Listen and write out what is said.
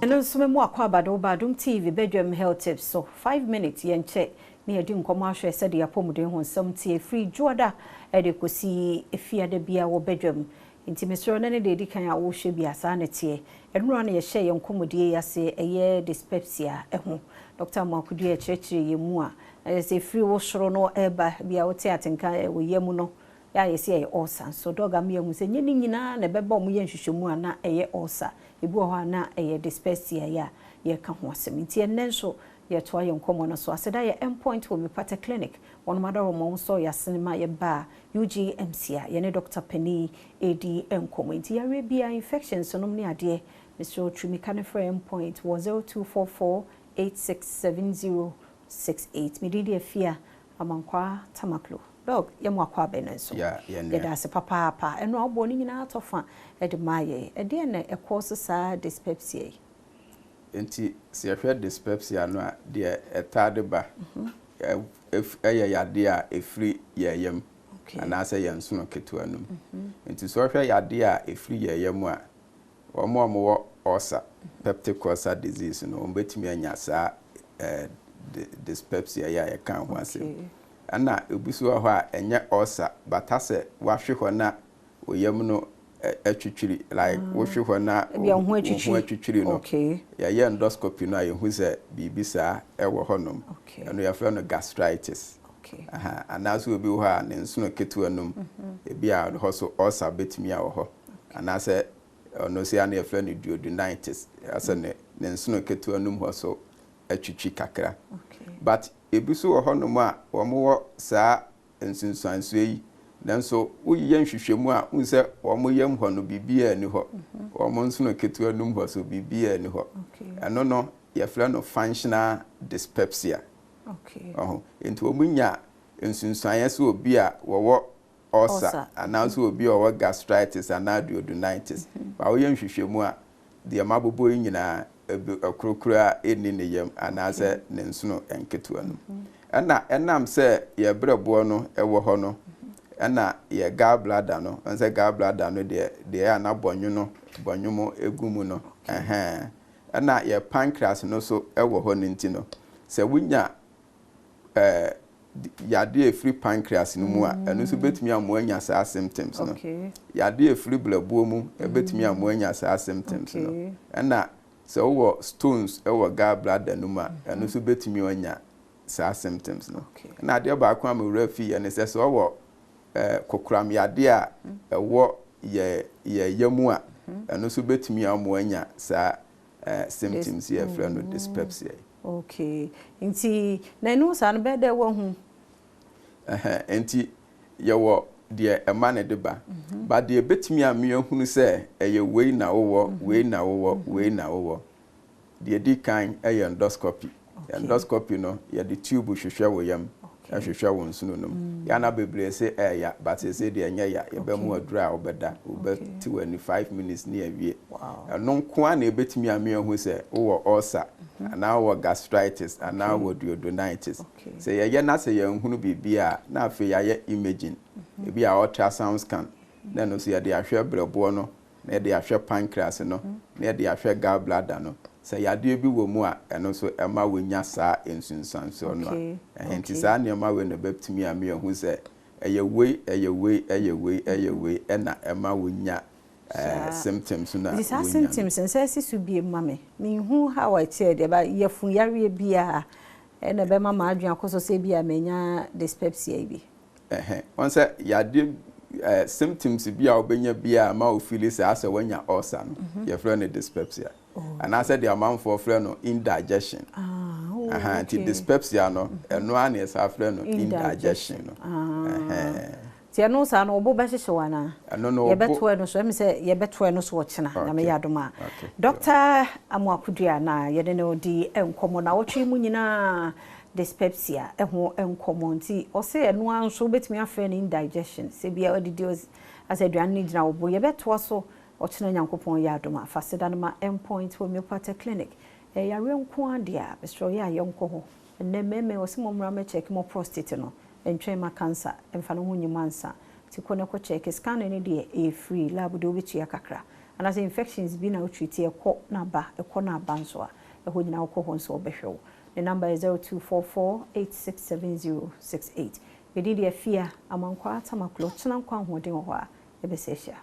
Yeno so memo akwa abado Adom TV bedroom health tips so 5 minutes yen che na yedi nkomo ahwe se de apomuden ho nsam tie free joda e de kosi efia de bia wo bedroom nti mesoro ne de kan a wo hwe bia sa na tie enura na ye hye ye nkomodie yase eye dyspepsia ho Dr. Makudie chechire ye mu a se free wo soro no eba bia wo tie atenka wo yemu no ya yesi eye ulcer so doga me hu se nyini nyina na beba mo ye nhwehwemu ana eye ulcer ebu ho ana eye dyspepsia ya ye ka ho asem nti enenso ye to aye nkomo no so aseda ye endpoint Homeopathic clinic one madaro mo so ya sinema ye ba UGMC ye ne Dr. Penny AD enkomo nti ya rebia infections no ne ade Mr. Otrimi kan for endpoint 0244867068 medidi afia amankwa tamaklo dog yemu akwa benenso ye da se papa eno obo ni nyina atofa e de maye e de na e cause sa dyspepsia enti se hwe dyspepsia no a de etade ba eye yade a efri yeyem ana se yenso no ketu anum enti so hwe yade a efri yeyem a omo ulcer peptic ulcer disease no ombetimi anya sa dyspepsia ya kan ho asem ana ebusu ho a enye ulcer batase wahwe ho na oyam no atwitwiri like wohwe ho na ho atwitwiri no ya endoscopy no ayehu se bibisa ewo honom eno ya fre no gastritis ana so obi ho a ne nso no ketu anum ebi a ho so ulcer betimi a wo ho ana se ono se ana ya fre no duodenitis asa ne nso no ketu anum ho so atwitwi kakra but ebiso wo honom a wo mo saa nsunsuanso yi nanso woyɛ nhwehwɛmu a unse wo mo yam ho no bibia ni ho wo mo nso no ketu anum ho so bibia ni ho ɛno no ye fre no functional dyspepsia enti wo munya nsunsuan so obi a wo ulcer ananso obi a wo gastritis ana duodenitis ba wo yɛ nhwehwɛmu a de mabobo nyina akrokura eni ne yam anase ne nsono enketu anu ana enam se ye brebo no ewo ho no ana ye gallbladder no anse gallbladder no de ana bonwuno bonwumo egumu no ana ye pancreas no so ewo ho ninti no se wunya yade efri pancreas no mu a enu so betumi amu anya sa symptoms no yade efri blabo mu betumi amu anya sa symptoms no ana so wo stones ewo gallbladder no ma enu so betumi anya sa symptoms no na de ba kwa ma rafi ene se so wo kokuram yade a ewo ye yamu a enu so betumi amu anya sa symptoms ye fra no dyspepsia nti na enu sa no be de wo hu enti ye wo de emane de ba ba de betimi amehunu se eye wei na wo wei na wo wei na wo de di kan eye endoscopy endoscopy no ye de tube hwehwe wo yam hwehwe wo nsuno nom ya na bebre se ya but se de enya ya ye ba mu adura obeda obeti wani 5 minutes ni awie no nko a na ebetimi amehu se wo ulcer ana wo gastritis ana wo duodenitis se ye na se ye nhunu bibia na afi ya ye imaging ebi a ultrasound scan na no se ye de ahwe brebo no na ye de ahwe pancreas no na ye de ahwe gallbladder no se ya de bi wo mu a eno so ema wonya saa ensunsanso no enti saa ne ema we no beptimi amehu se eye wei ena ema wonya symptoms na these are symptoms and say su bi mame me hu how I tell dey ba yefun yare bia ena be mama adwan akoso se bia menya dyspepsia bi on say yade symptoms bia obenya bia ma o feel say asa wanya ulcer no ye friend dyspepsia and I said the amount for friend no indigestion anti dyspepsia no eno an is a friend no indigestion no ti eno sa no obo be hyehyɛ wana ye beto eno so me say ye beto eno so wɔkyena na me yadoma Dr. Amakudua na ye de no di enkomo na wɔtwe mu nyina dyspepsia eho enkomo nti o say eno anso betumi afɛ no indigestion se bia odidi as aduan ni gyina obo ye beto so wɔkyena nyankopɔn yadoma faseda no ma endpoint Homeopathic clinic yare nko ade a bestro ya yonko ho enne meme osimo mra me check mo prostate no entwema cancer emfa no hunyimansa ti ko ne ko check scan ne de free lab do bitua kakra and as infections be na treat e ko na ba nso a e ho nyina ko ho nso obehwe. The number is 0244867068. We did a fear amankwa tamaklo tena kwa hoden ho a e be se hia.